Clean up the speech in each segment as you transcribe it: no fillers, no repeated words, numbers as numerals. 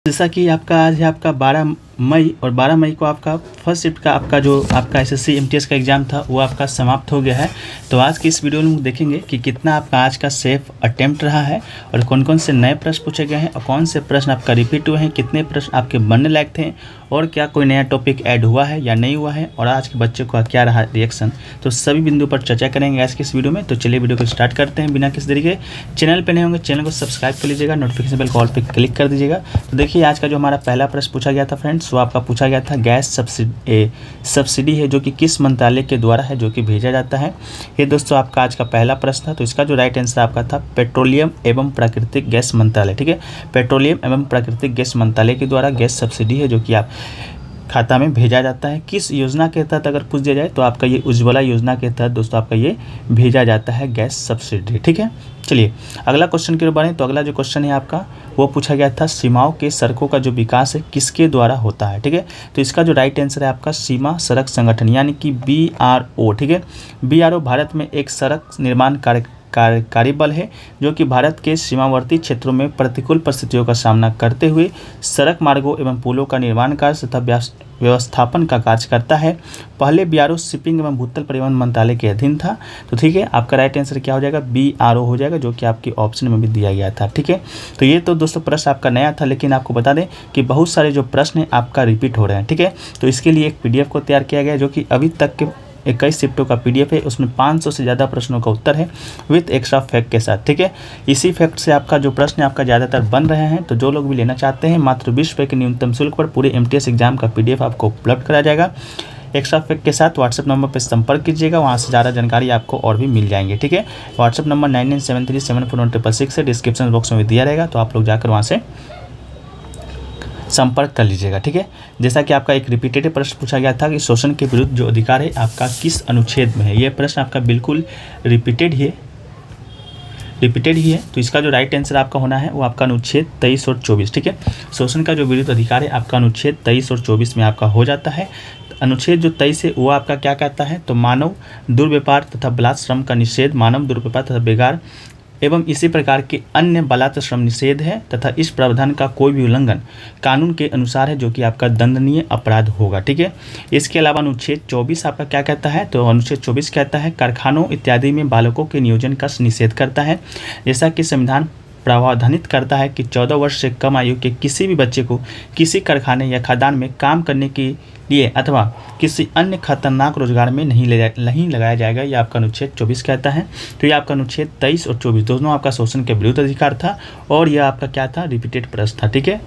जैसा कि आपका आज है आपका 12 मई और 12 मई को आपका फर्स्ट शिफ्ट का आपका जो आपका एसएससी एमटीएस का एग्ज़ाम था वो आपका समाप्त हो गया है। तो आज की इस वीडियो में देखेंगे कि कितना आपका आज का सेफ अटेम्प्ट रहा है और कौन कौन से नए प्रश्न पूछे गए हैं और कौन से प्रश्न आपका रिपीट हुए हैं, कितने प्रश्न आपके बनने लायक थे और क्या कोई नया टॉपिक ऐड हुआ है या नहीं हुआ है और आज के बच्चे का क्या रहा रिएक्शन। तो सभी बिंदु पर चर्चा करेंगे आज की इस वीडियो में। तो चलिए वीडियो को स्टार्ट करते हैं बिना किसी देरी के। चैनल पर नहीं होंगे चैनल को सब्सक्राइब कर लीजिएगा, नोटिफिकेशन बेल कॉल पर क्लिक कर दीजिएगा। तो देखिए आज का जो हमारा पहला प्रश्न पूछा गया था फ्रेंड्स, वो आपका पूछा गया था गैस सब्सिडी है जो कि किस मंत्रालय के द्वारा है जो कि भेजा जाता है। ये दोस्तों आपका आज का पहला प्रश्न था। तो इसका जो राइट आंसर आपका था पेट्रोलियम एवं प्राकृतिक गैस मंत्रालय। ठीक है, पेट्रोलियम एवं प्राकृतिक गैस मंत्रालय के द्वारा गैस सब्सिडी है जो कि आप खाता में भेजा जाता है। किस योजना के तहत अगर पूछ दिया जाए तो आपका ये उज्ज्वला योजना के तहत दोस्तों आपका ये भेजा जाता है गैस सब्सिडी। ठीक है, चलिए अगला क्वेश्चन की ओर बढ़ें। तो अगला जो क्वेश्चन है आपका वो पूछा गया था सीमाओं के सड़कों का जो विकास है किसके द्वारा होता है। ठीक है, तो इसका जो राइट आंसर है आपका सीमा सड़क संगठन यानी कि BRO। ठीक है, BRO भारत में एक सड़क निर्माण कार्यकारी बल है जो कि भारत के सीमावर्ती क्षेत्रों में प्रतिकूल परिस्थितियों का सामना करते हुए सड़क मार्गों एवं पुलों का निर्माण कार्य तथा व्यवस्थापन का कार्य करता है। पहले BRO शिपिंग एवं भूतल परिवहन मंत्रालय के अधीन था। तो ठीक है, आपका राइट आंसर क्या हो जाएगा, BRO हो जाएगा जो कि आपके ऑप्शन में भी दिया गया था। ठीक है, तो ये तो दोस्तों प्रश्न आपका नया था, लेकिन आपको बता दें कि बहुत सारे जो प्रश्न हैं आपका रिपीट हो रहे हैं। ठीक है, तो इसके लिए एक PDF को तैयार किया गया जो कि अभी तक के 21 शिफ्टों का PDF है, उसमें 500 से ज़्यादा प्रश्नों का उत्तर है विथ एक्स्ट्रा फैक्ट के साथ। ठीक है, इसी फैक्ट से आपका जो प्रश्न है आपका ज़्यादातर बन रहे हैं। तो जो लोग भी लेना चाहते हैं मात्र 20 रुपये के न्यूनतम शुल्क पर पूरे MTS एग्जाम का PDF आपको उपलब्ध कराया जाएगा एक्स्ट्रा फैक्ट के साथ। व्हाट्सएप नंबर पर संपर्क कीजिएगा, वहाँ से ज़्यादा जानकारी आपको और भी मिल जाएंगे। ठीक है, व्हाट्सएप नंबर 9973741666 है, डिस्क्रिप्शन बॉक्स में भी दिया रहेगा, तो आप लोग जाकर वहाँ से संपर्क कर लीजिएगा। ठीक है, जैसा कि आपका एक रिपीटेड प्रश्न पूछा गया था कि शोषण के विरुद्ध जो अधिकार है आपका किस अनुच्छेद में है। यह प्रश्न आपका बिल्कुल रिपीटेड ही है। तो इसका जो राइट आंसर आपका होना है वो आपका अनुच्छेद 23 और 24। ठीक है, शोषण का जो विरुद्ध अधिकार है आपका अनुच्छेद 23 और 24 में आपका हो जाता है। अनुच्छेद जो 23 है वो आपका क्या कहता है, तो मानव दुर्व्यवहार तथा बलात् श्रम का निषेध, मानव दुर्व्यवहार तथा बेगार एवं इसी प्रकार के अन्य बलात् श्रम निषेध है तथा इस प्रावधान का कोई भी उल्लंघन कानून के अनुसार है जो कि आपका दंडनीय अपराध होगा। ठीक है, इसके अलावा अनुच्छेद 24 आपका क्या कहता है, तो अनुच्छेद 24 कहता है कारखानों इत्यादि में बालकों के नियोजन का निषेध करता है। जैसा कि संविधान प्रावधानित करता है कि 14 वर्ष से कम आयु के किसी भी बच्चे को किसी कारखाने या खदान में काम करने के लिए अथवा किसी अन्य खतरनाक रोजगार में नहीं लगाया जाएगा। यह आपका अनुच्छेद 24 कहता है। तो ये आपका अनुच्छेद 23 और 24 दोनों आपका शोषण के विरुद्ध अधिकार था और यह आपका क्या था, रिपीटेड प्रश्न था। ठीक है,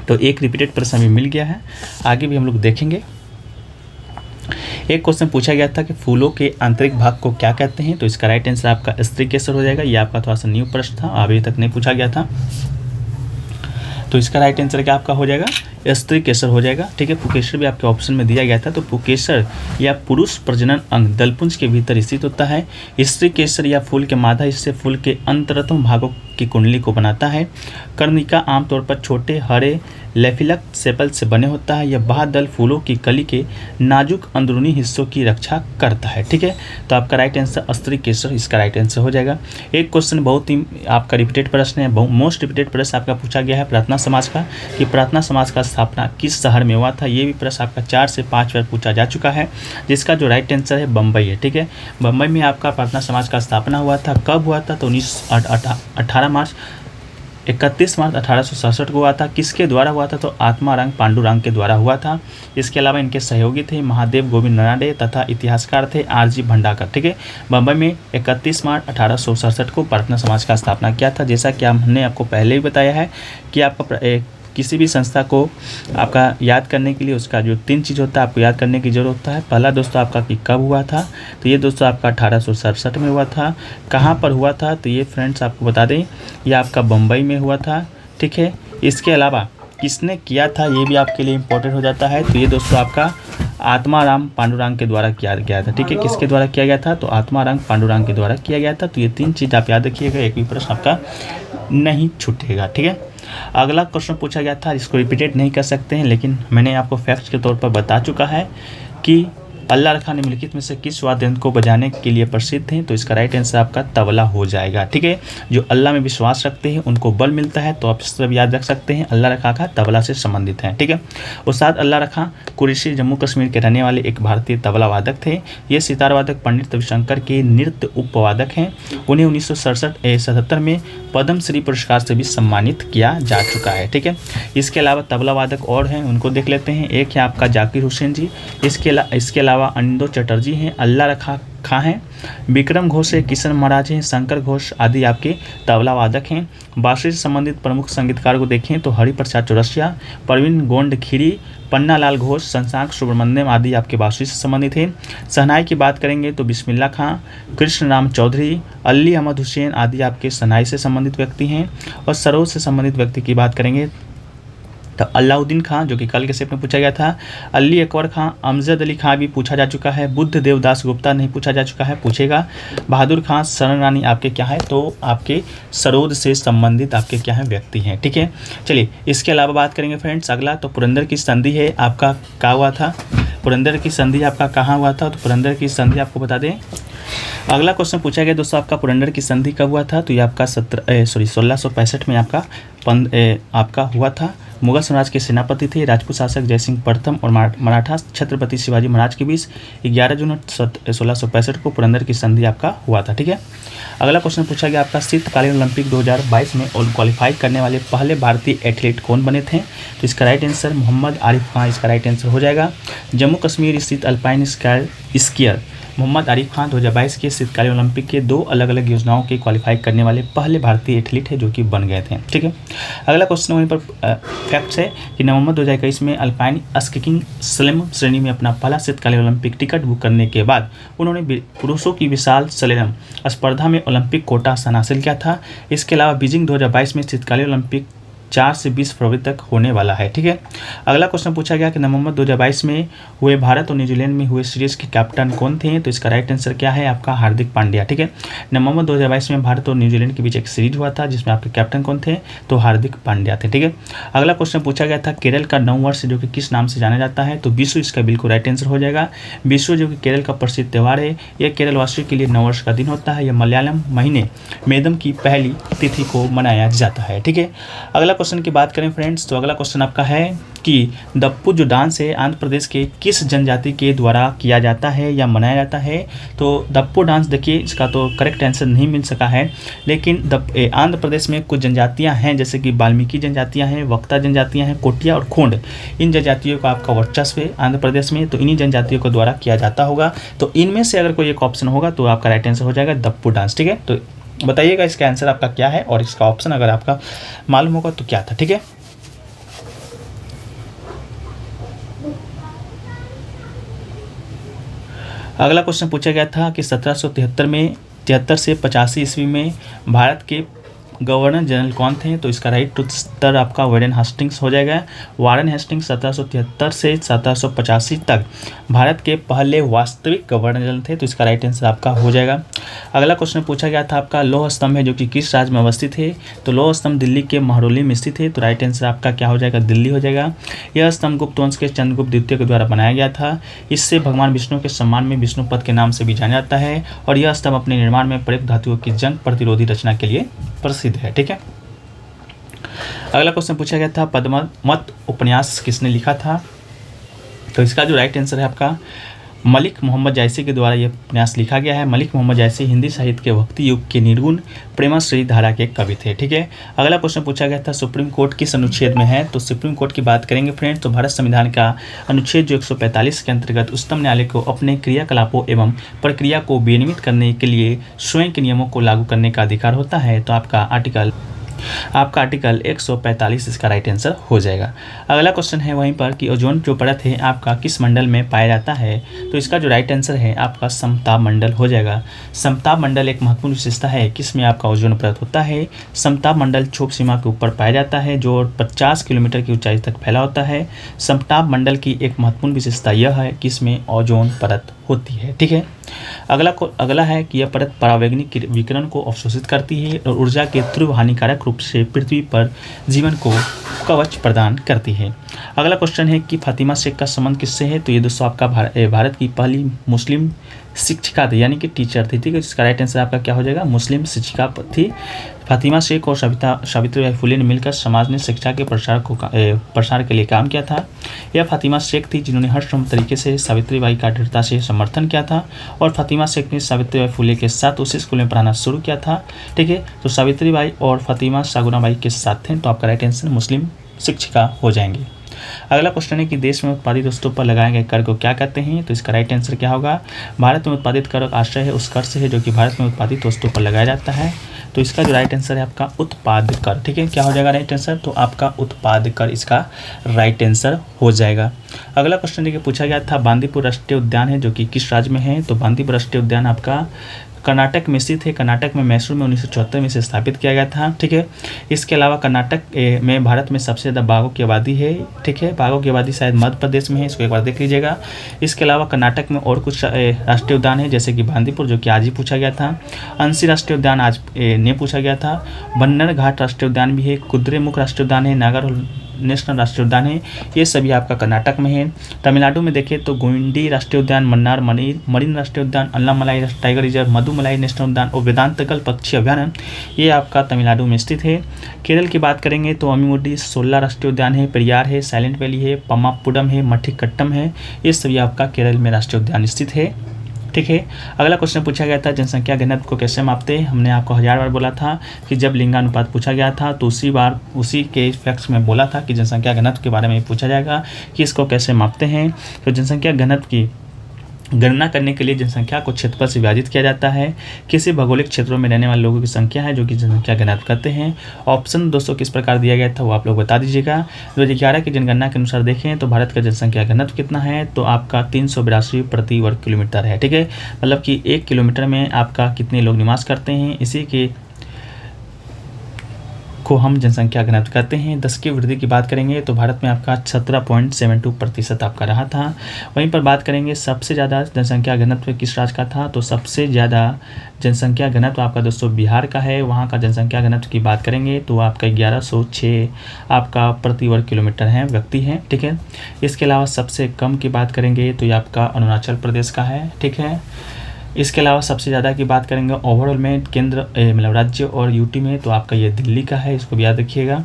तो एक रिपीटेड प्रश्न अभी मिल गया है, आगे भी हम लोग देखेंगे। एक क्वेश्चन पूछा गया था कि फूलों के आंतरिक भाग को क्या कहते हैं। तो इसका राइट आंसर आपका स्त्री केसर हो जाएगा। ये आपका थोड़ा सा न्यू प्रश्न था, अभी तक नहीं पूछा गया था। तो इसका राइट आंसर क्या आपका हो जाएगा, स्त्री केसर हो जाएगा। ठीक है, पुकेसर भी आपके ऑप्शन में दिया गया था। तो पुकेसर या पुरुष प्रजनन अंग दलपुंज के भीतर स्थित होता है। स्त्री केसर या फूल के मादा हिस्से फूल के अंतरतम भागों की कुंडली को बनाता है। कर्णिका आमतौर पर छोटे हरे लेफिलक सेपल से बने होता है। यह बाह्य दल फूलों की कली के नाजुक अंदरूनी हिस्सों की रक्षा करता है। ठीक है, तो आपका राइट आंसर स्त्री केसर इसका राइट आंसर हो जाएगा। एक क्वेश्चन बहुत ही आपका रिपीटेड प्रश्न है, मोस्ट रिपीटेड प्रश्न आपका पूछा गया है प्रार्थना समाज का, कि प्रार्थना समाज का स्थापना किस शहर में हुआ था। ये भी प्रश्न आपका 4 से 5 बार पूछा जा चुका है, जिसका जो राइट आंसर है बम्बई है। ठीक है, बम्बई में आपका प्रार्थना समाज का स्थापना हुआ था। कब हुआ था, तो 31 मार्च 1867 को हुआ था। किसके द्वारा हुआ था, तो आत्माराम पांडुरंग के द्वारा हुआ था। इसके अलावा इनके सहयोगी थे महादेव गोविंद नराडे तथा इतिहासकार थे RG भंडाकर। ठीक है, बम्बई में 31 मार्च 1867 को प्रार्थना समाज का स्थापना किया था। जैसा कि हमने आपको पहले भी बताया है कि आपका किसी भी संस्था को आपका याद करने के लिए उसका जो 3 चीज़ होता है आपको याद करने की ज़रूरत होता है। पहला दोस्तों आपका कि कब हुआ था, तो ये दोस्तों आपका 1867 में हुआ था। कहाँ पर हुआ था, तो ये फ्रेंड्स आपको बता दें ये आपका बम्बई में हुआ था। ठीक है, इसके अलावा किसने किया था ये भी आपके लिए इम्पोर्टेंट हो जाता है। तो ये दोस्तों आपका आत्माराम पांडुरंग के द्वारा किया गया था। ठीक है, किसके द्वारा किया गया था, तो आत्माराम पांडुरंग के द्वारा किया गया था। तो ये 3 चीज़ आप याद रखिएगा, एक भी प्रश्न आपका नहीं छूटेगा। ठीक है, अगला क्वेश्चन पूछा गया था, इसको रिपीटेड नहीं कर सकते हैं, लेकिन मैंने आपको फैक्ट्स के तौर पर बता चुका है कि अल्लाह रखा निम्नलिखित में से किस वाद्य यंत्र को बजाने के लिए प्रसिद्ध हैं? तो इसका राइट आंसर आपका तबला हो जाएगा। ठीक है, जो अल्लाह में विश्वास रखते हैं उनको बल मिलता है, तो आप इस तरह याद रख सकते हैं अल्लाह रखा का तबला से संबंधित है। ठीक है, उस्ताद अल्लाह रखा कुरैशी जम्मू कश्मीर के रहने वाले एक भारतीय तबला वादक थे। ये सितार वादक पंडित रविशंकर के नृत्य उपवादक हैं। उन्हें 1977 में पद्म श्री पुरस्कार से भी सम्मानित किया जा चुका है। ठीक है, इसके अलावा तबला वादक और हैं, उनको देख लेते हैं। एक है आपका जाकिर हुसैन जी, इसके अलावा अनिंदो चटर्जी हैं, अल्लाह रखा खां हैं, विक्रम घोष है, किशन महाराज हैं, शंकर घोष आदि आपके तबला वादक हैं। बांसुरी से संबंधित प्रमुख संगीतकार को देखें तो हरिप्रसाद चौरसिया, प्रवीण गोंड खीरी, पन्ना लाल घोष, शशांक सुब्रमण्यम आदि आपके बांसुरी से संबंधित हैं। शहनाई की बात करेंगे तो बिस्मिल्लाह खां, कृष्ण राम चौधरी, अली अहमद हुसैन आदि आपके शहनाई से संबंधित व्यक्ति हैं। और सरोद से संबंधित व्यक्ति की बात करेंगे तो अलाउद्दीन खां, जो कि कल के सेट में पूछा गया था, अली अकबर खां, अमजद अली खां भी पूछा जा चुका है, बुद्ध देवदास गुप्ता नहीं पूछा जा चुका है, पूछेगा। बहादुर खां, शरण रानी आपके क्या है? तो आपके सरोद से संबंधित आपके क्या है व्यक्ति हैं। ठीक है, चलिए इसके अलावा बात करेंगे फ्रेंड्स अगला, तो पुरंदर की संधि है आपका क्या हुआ था? पुरंदर की संधि आपका कहाँ हुआ था? तो पुरंदर की संधि आपको बता दें। अगला क्वेश्चन पूछा गया दोस्तों आपका पुरंदर की संधि कब हुआ था? तो ये आपका 1665 में आपका हुआ था। मुगल साम्राज्य के सेनापति थे राजपूत शासक जयसिंह प्रथम और मराठा छत्रपति शिवाजी महाराज के बीच 11 जून 1665 को पुरंदर की संधि आपका हुआ था। ठीक है, अगला क्वेश्चन पूछा गया आपका शीतकालीन ओलंपिक 2022 में क्वालिफाई करने वाले पहले भारतीय एथलीट कौन बने थे? तो इसका राइट आंसर मोहम्मद आरिफ खान इसका राइट आंसर हो जाएगा। जम्मू कश्मीर स्थित अल्पाइन स्कीयर मोहम्मद आरिफ खान 2022 के शीतकालीन ओलंपिक के 2 अलग अलग योजनाओं के क्वालिफाई करने वाले पहले भारतीय एथलीट है जो कि बन गए थे। ठीक है, अगला क्वेश्चन वहीं पर फैक्ट्स है कि नवंबर 2021 में अल्पाइन स्कीइंग स्लैम श्रेणी में अपना पहला शीतकालीन ओलंपिक टिकट बुक करने के बाद उन्होंने पुरुषों की विशाल स्लैम स्पर्धा में ओलंपिक कोटा स्थान हासिल किया था। इसके अलावा बीजिंग 2022 में शीतकालीन ओलंपिक 4 से 20 फरवरी तक होने वाला है। ठीक है, अगला क्वेश्चन पूछा गया कि नवंबर 2022 में हुए भारत और न्यूजीलैंड में हुए सीरीज के कैप्टन कौन थे? तो इसका राइट आंसर क्या है आपका? हार्दिक पांड्या। ठीक है, नवंबर 2022 में भारत और न्यूजीलैंड के बीच एक सीरीज हुआ था जिसमें आपके कैप्टन कौन थे? तो हार्दिक पांड्या थे। ठीक है, अगला क्वेश्चन पूछा गया था केरल का नववर्ष जो कि किस नाम से जाना जाता है? तो विशु इसका बिल्कुल राइट आंसर हो जाएगा। विशु जो कि केरल का प्रसिद्ध त्यौहार है, यह केरल वासियों के लिए नववर्ष का दिन होता है। यह मलयालम महीने मेदम की पहली तिथि को मनाया जाता है। ठीक है, अगला क्वेश्चन की बात करें फ्रेंड्स तो अगला क्वेश्चन आपका है कि दप्पू जो डांस है आंध्र प्रदेश के किस जनजाति के द्वारा किया जाता है या मनाया जाता है? तो दप्पू डांस देखिए इसका तो करेक्ट आंसर नहीं मिल सका है, लेकिन आंध्र प्रदेश में कुछ जनजातियां हैं जैसे कि वाल्मीकि जनजातियां हैं, वक्ता जनजातियां हैं, कोटिया और खोंड, इन जनजातियों का आपका वर्चस्व है आंध्र प्रदेश में, तो इन्हीं जनजातियों के द्वारा किया जाता होगा। तो इनमें से अगर कोई एक ऑप्शन होगा तो आपका राइट आंसर हो जाएगा दप्पू डांस। ठीक है, तो बताइएगा इसका आंसर आपका क्या है और इसका ऑप्शन अगर आपका मालूम होगा तो क्या था। ठीक है, अगला क्वेश्चन पूछा गया था कि 1773 से 85 ईस्वी में भारत के गवर्नर जनरल कौन थे? तो इसका राइट उत्तर आपका वारेन हेस्टिंग्स हो जाएगा। वारेन हेस्टिंग्स 1773 से 1785 तक भारत के पहले वास्तविक गवर्नर जनरल थे, तो इसका राइट आंसर आपका हो जाएगा। अगला क्वेश्चन पूछा गया था आपका लौह स्तंभ है जो कि किस राज्य में अवस्थित है? तो लौह स्तंभ दिल्ली के महरौली में स्थित है, तो राइट आंसर आपका क्या हो जाएगा? दिल्ली हो जाएगा। यह स्तंभ गुप्त वंश के चंद्रगुप्त द्वितीय के द्वारा बनाया गया था। इससे भगवान विष्णु के सम्मान में विष्णुपद के नाम से भी जाना जाता है और यह स्तंभ अपने निर्माण में प्रयुक्त धातुओं की जंग प्रतिरोधी रचना के लिए प्रसिद्ध है। ठीक है, अगला क्वेश्चन पूछा गया था पद्मावत उपन्यास किसने लिखा था? तो इसका जो राइट आंसर है आपका मलिक मोहम्मद जायसी के द्वारा यह उपन्यास लिखा गया है। मलिक मोहम्मद जायसी हिंदी साहित्य के भक्ति युग के निर्गुण प्रेमाश्री धारा के कवि थे। ठीक है, अगला क्वेश्चन पूछा गया था सुप्रीम कोर्ट किस अनुच्छेद में है? तो सुप्रीम कोर्ट की बात करेंगे फ्रेंड्स तो भारत संविधान का अनुच्छेद जो 145 के अंतर्गत उच्चतम न्यायालय को अपने क्रियाकलापों एवं प्रक्रिया को विनियमित करने के लिए स्वयं के नियमों को लागू करने का अधिकार होता है। तो आपका आर्टिकल 145 इसका राइट आंसर हो जाएगा। अगला क्वेश्चन है वहीं पर कि ओजोन जो परत है आपका किस मंडल में पाया जाता है? तो इसका जो राइट आंसर है आपका समताप मंडल हो जाएगा। समताप मंडल एक महत्वपूर्ण विशेषता है किसमें आपका ओजोन परत होता है। समताप मंडल क्षोभ सीमा के ऊपर पाया जाता है जो 50 किलोमीटर की ऊंचाई तक फैला होता है। समताप मंडल की एक महत्वपूर्ण विशेषता यह है कि इसमें ओजोन परत होती है। ठीक है, अगला है कि यह परत परावैंगनिक विकिरण को अवशोषित करती है और ऊर्जा के तीव्र हानिकारक रूप से पृथ्वी पर जीवन को कवच प्रदान करती है। अगला क्वेश्चन है कि फातिमा शेख का संबंध किससे है? तो ये दोस्तों आपका भारत की पहली मुस्लिम शिक्षिका थी, यानी कि टीचर थी। ठीक है, इसका राइट आंसर आपका क्या हो जाएगा? मुस्लिम शिक्षिका थी। फातिमा शेख और सावित्रीबाई फुले ने मिलकर समाज में शिक्षा के प्रसार के लिए काम किया था। यह फातिमा शेख थी जिन्होंने हर संभव तरीके से सावित्रीबाई का दृढ़ता से समर्थन किया था और फातिमा शेख ने सावित्रीबाई फुले के साथ उसी स्कूल में पढ़ाना शुरू किया था। ठीक है, तो सावित्रीबाई और फातिमा सागुनाबाई के साथ थे, तो आपका राइट आंसर मुस्लिम शिक्षिका हो जाएंगे। अगला क्वेश्चन है कि देश में उत्पादित वस्तुओं पर लगाए गए कर को क्या कहते हैं? तो इसका राइट आंसर क्या होगा? भारत में उत्पादित कर आश्रय है उस कर से है जो कि भारत में उत्पादित वस्तुओं पर लगाया जाता है। तो इसका जो राइट आंसर है आपका उत्पाद कर। ठीक है, क्या हो जाएगा राइट आंसर? तो आपका उत्पाद कर इसका राइट आंसर हो जाएगा। अगला क्वेश्चन देखिए पूछा गया था, बांदीपुर राष्ट्रीय उद्यान है जो कि किस राज्य में है? तो बांदीपुर राष्ट्रीय उद्यान आपका कर्नाटक में स्थित है। कर्नाटक में मैसूर में 1974 में इसे स्थापित किया गया था। ठीक है, इसके अलावा कर्नाटक में भारत में सबसे ज़्यादा बाघों की आबादी है। ठीक है, बाघों की आबादी शायद मध्य प्रदेश में है, इसको एक बार देख लीजिएगा। इसके अलावा कर्नाटक में और कुछ राष्ट्रीय उद्यान है जैसे कि बांदीपुर जो कि आज ही पूछा गया था, अंसी राष्ट्रीय उद्यान आज ने पूछा गया था, बन्नर घाट राष्ट्रीय उद्यान भी है, कुद्रेमुख राष्ट्रीय उद्यान है, नागर नेशनल राष्ट्रीय उद्यान है, ये सभी आपका कर्नाटक में है। तमिलनाडु में देखें तो गोविंडी राष्ट्रीय उद्यान, मन्नार मरीन राष्ट्रीय उद्यान, अल्लामलाई टाइगर रिजर्व, मधुमलाई नेशनल उद्यान और वेदांतकल पक्षी अभ्यारण्य, ये आपका तमिलनाडु में स्थित है। केरल की बात करेंगे तो अमीमुडी 16 राष्ट्रीय उद्यान है, पेरियार है, साइलेंट वैली है, पम्मापुडम है, मठिकट्टम है, ये सभी आपका केरल में राष्ट्रीय उद्यान स्थित है। ठीक है, अगला क्वेश्चन पूछा गया था, जनसंख्या घनत्व को कैसे मापते हैं? हमने आपको 1000 बार बोला था कि जब लिंगानुपात पूछा गया था तो उसी के फैक्ट्स में बोला था कि जनसंख्या घनत्व के बारे में पूछा जाएगा कि इसको कैसे मापते हैं। तो जनसंख्या घनत्व की गणना करने के लिए जनसंख्या को क्षेत्रफल से विभाजित किया जाता है। किसी भौगोलिक क्षेत्रों में रहने वाले लोगों की संख्या है जो कि जनसंख्या घनत्व कहते हैं। ऑप्शन दोस्तों किस प्रकार दिया गया था वो आप लोग बता दीजिएगा। 2011 की जनगणना के अनुसार देखें तो भारत का जनसंख्या घनत्व कितना है? तो आपका 382 प्रति वर्ग किलोमीटर है। ठीक है, मतलब कि 1 किलोमीटर में आपका कितने लोग निवास करते हैं, इसी के को हम जनसंख्या घनत्व कहते हैं। 10 की वृद्धि की बात करेंगे तो भारत में आपका 17.72% आपका रहा था। वहीं पर बात करेंगे सबसे ज़्यादा जनसंख्या घनत्व किस राज्य का था? तो सबसे ज़्यादा जनसंख्या घनत्व आपका दोस्तों बिहार का है। वहाँ का जनसंख्या घनत्व की बात करेंगे तो आपका 1106 आपका प्रति वर्ग किलोमीटर है व्यक्ति है। ठीक है, इसके अलावा सबसे कम की बात करेंगे तो ये आपका अरुणाचल प्रदेश का है। ठीक है, इसके अलावा सबसे ज़्यादा की बात करेंगे ओवरऑल में केंद्र मतलब राज्य और यूटी में तो आपका ये दिल्ली का है, इसको भी याद रखिएगा।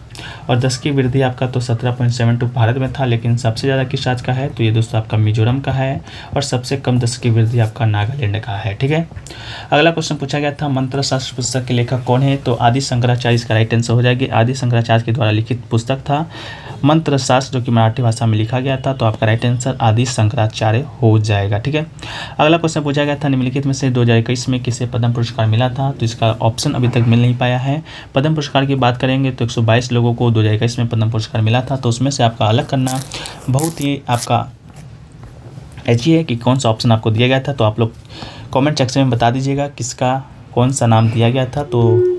और 10 की वृद्धि आपका तो 17.72 भारत में था, लेकिन सबसे ज़्यादा किस राज्य का है? तो ये दोस्तों आपका मिजोरम का है। और सबसे कम 10 की वृद्धि आपका नागालैंड का है। ठीक है, अगला क्वेश्चन पूछा गया था, मंत्र शास्त्र पुस्तक के लेखक कौन है? तो आदि शंकराचार्य इसका राइट आंसर हो जाएगी। आदि शंकराचार्य के द्वारा लिखित पुस्तक था मंत्र शास्त्र जो कि मराठी भाषा में लिखा गया था, तो आपका राइट आंसर आदि शंकराचार्य हो जाएगा। ठीक है, अगला क्वेश्चन पूछा गया था, निम्नलिखित में से 2021 में किसे पद्म पुरस्कार मिला था? तो इसका ऑप्शन अभी तक मिल नहीं पाया है। पद्म पुरस्कार की बात करेंगे तो 122 लोगों को 2021 में पद्म पुरस्कार मिला था, तो उसमें से आपका अलग करना बहुत ही आपका ऐसी है कि कौन सा ऑप्शन आपको दिया गया था। तो आप लोग कमेंट सेक्शन में बता दीजिएगा किसका कौन सा नाम दिया गया था, तो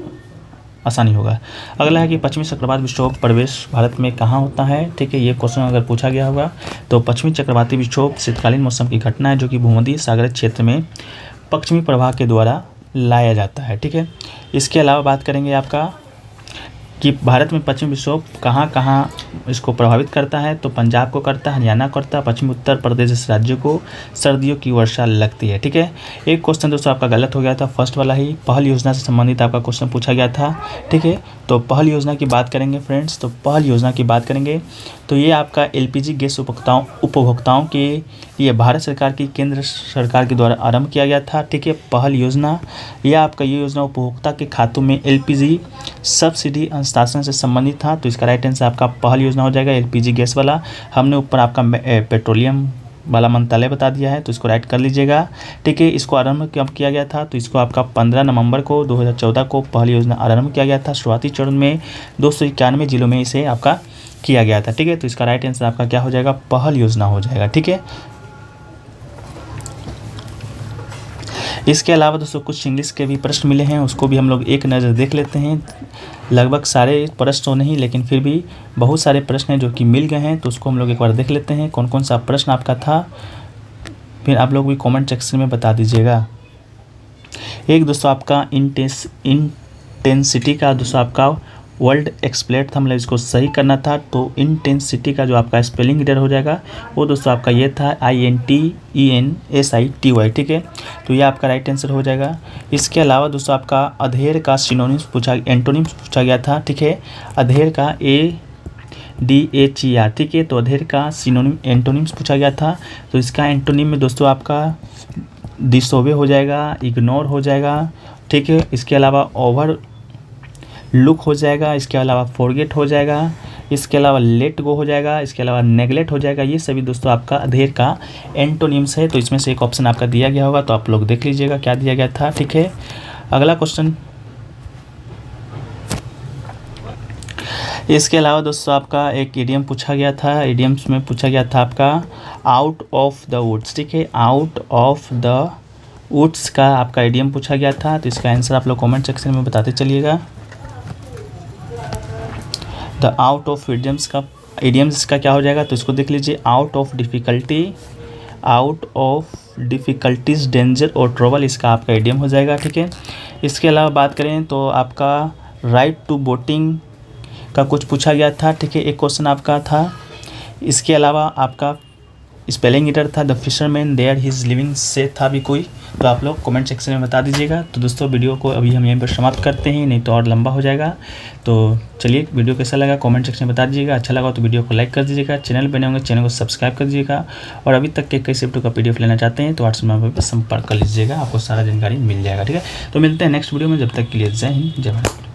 आसानी होगा। अगला है कि पश्चिमी चक्रवात विक्षोभ प्रवेश भारत में कहाँ होता है? ठीक है, ये क्वेश्चन अगर पूछा गया होगा तो पश्चिमी चक्रवाती विक्षोभ शीतकालीन मौसम की घटना है जो कि भूमध्य सागर क्षेत्र में पश्चिमी प्रवाह के द्वारा लाया जाता है। ठीक है, इसके अलावा बात करेंगे आपका कि भारत में पश्चिमी विक्षोभ कहाँ कहाँ इसको प्रभावित करता है? तो पंजाब को करता है, हरियाणा को करता है, पश्चिमी उत्तर प्रदेश जैसे राज्यों को सर्दियों की वर्षा लगती है। ठीक है, एक क्वेश्चन दोस्तों आपका गलत हो गया था, फर्स्ट वाला ही पहल योजना से संबंधित आपका क्वेश्चन पूछा गया था। ठीक है, तो पहल योजना की बात करेंगे फ्रेंड्स, तो पहल योजना की बात करेंगे तो ये आपका एलपीजी गैस उपभोक्ताओं के लिए भारत सरकार की केंद्र सरकार के द्वारा आरंभ किया गया था। ठीक है, पहल योजना यह आपका ये योजना उपभोक्ता के खातों में एलपीजी सब्सिडी हस्तांतरण से संबंधित था, तो इसका राइट आंसर आपका पहल योजना हो जाएगा। एलपीजी गैस वाला हमने ऊपर आपका पेट्रोलियम वाला मंत्रालय बता दिया है, तो इसको राइट कर लीजिएगा। ठीक है, इसको आरंभ कब किया गया था? तो इसको आपका 15 नवंबर को 2014 को पहल योजना आरंभ किया गया था। शुरुआती चरण में 291 जिलों में इसे आपका किया गया था। ठीक है, तो इसका राइट आंसर आपका क्या हो जाएगा? पहल योजना हो जाएगा। ठीक है, इसके अलावा दोस्तों कुछ इंग्लिश के भी प्रश्न मिले हैं, उसको भी हम लोग एक नज़र देख लेते हैं। लगभग सारे प्रश्न तो नहीं, लेकिन फिर भी बहुत सारे प्रश्न हैं जो कि मिल गए हैं, तो उसको हम लोग एक बार देख लेते हैं कौन कौन सा प्रश्न आपका था, फिर आप लोग भी कमेंट सेक्शन में बता दीजिएगा। एक दोस्तों आपका इंटेंसिटी का दोस्तों आपका वर्ड एक्सप्लेट था, मतलब इसको सही करना था। तो इंटेंसिटी का जो आपका स्पेलिंग एरर हो जाएगा वो दोस्तों आपका ये था INTENSITY, ठीक है। तो ये आपका राइट आंसर हो जाएगा। इसके अलावा दोस्तों आपका अधेर का सिनोनिम्स एंटोनिम्स पूछा गया था, ठीक है। अधेर का ADHER, ठीक है। तो अधेर का सिनोनिम एंटोनिम्स पूछा गया था। तो इसका एंटोनिम में दोस्तों आपका डिसोबे हो जाएगा, इग्नोर हो जाएगा, ठीक है। इसके अलावा ओवर लुक हो जाएगा, इसके अलावा फॉरगेट हो जाएगा, इसके अलावा लेट गो हो जाएगा, इसके अलावा नेगलेक्ट हो जाएगा। ये सभी दोस्तों आपका अधेर का एंटोनिम्स है। तो इसमें से एक ऑप्शन आपका दिया गया होगा, तो आप लोग देख लीजिएगा क्या दिया गया था, ठीक है। अगला क्वेश्चन, इसके अलावा दोस्तों आपका एक इडियम पूछा गया था। इडियम्स में पूछा गया था आपका आउट ऑफ द वुड्स, ठीक है। आउट ऑफ द वुड्स का आपका इडियम पूछा गया था। तो इसका आंसर आप लोग कमेंट सेक्शन में बताते चलिएगा। द आउट ऑफ इडियम्स का क्या हो जाएगा, तो इसको देख लीजिए। Out of difficulty, out of difficulties, danger और ट्रबल, इसका आपका इडियम हो जाएगा, ठीक है। इसके अलावा बात करें तो आपका राइट टू वोटिंग का कुछ पूछा गया था, ठीक है। एक क्वेश्चन आपका था। इसके अलावा आपका स्पेलिंग एरर था। The fisherman there his living से था भी कोई, तो आप लोग कमेंट सेक्शन में बता दीजिएगा। तो दोस्तों वीडियो को अभी हम यहीं पर समाप्त करते हैं, नहीं तो और लंबा हो जाएगा। तो चलिए, वीडियो कैसा लगा कमेंट सेक्शन में बता दीजिएगा। अच्छा लगा तो वीडियो को लाइक कर दीजिएगा। चैनल बने होंगे चैनल को सब्सक्राइब कर दीजिएगा। और अभी तक के कई शिफ्ट का PDF लेना चाहते हैं तो व्हाट्सएप नंबर पर संपर्क कर लीजिएगा, आपको सारा जानकारी मिल जाएगा, ठीक है। तो मिलते हैं नेक्स्ट वीडियो में, जब तक के लिए जय हिंद, जय भारत।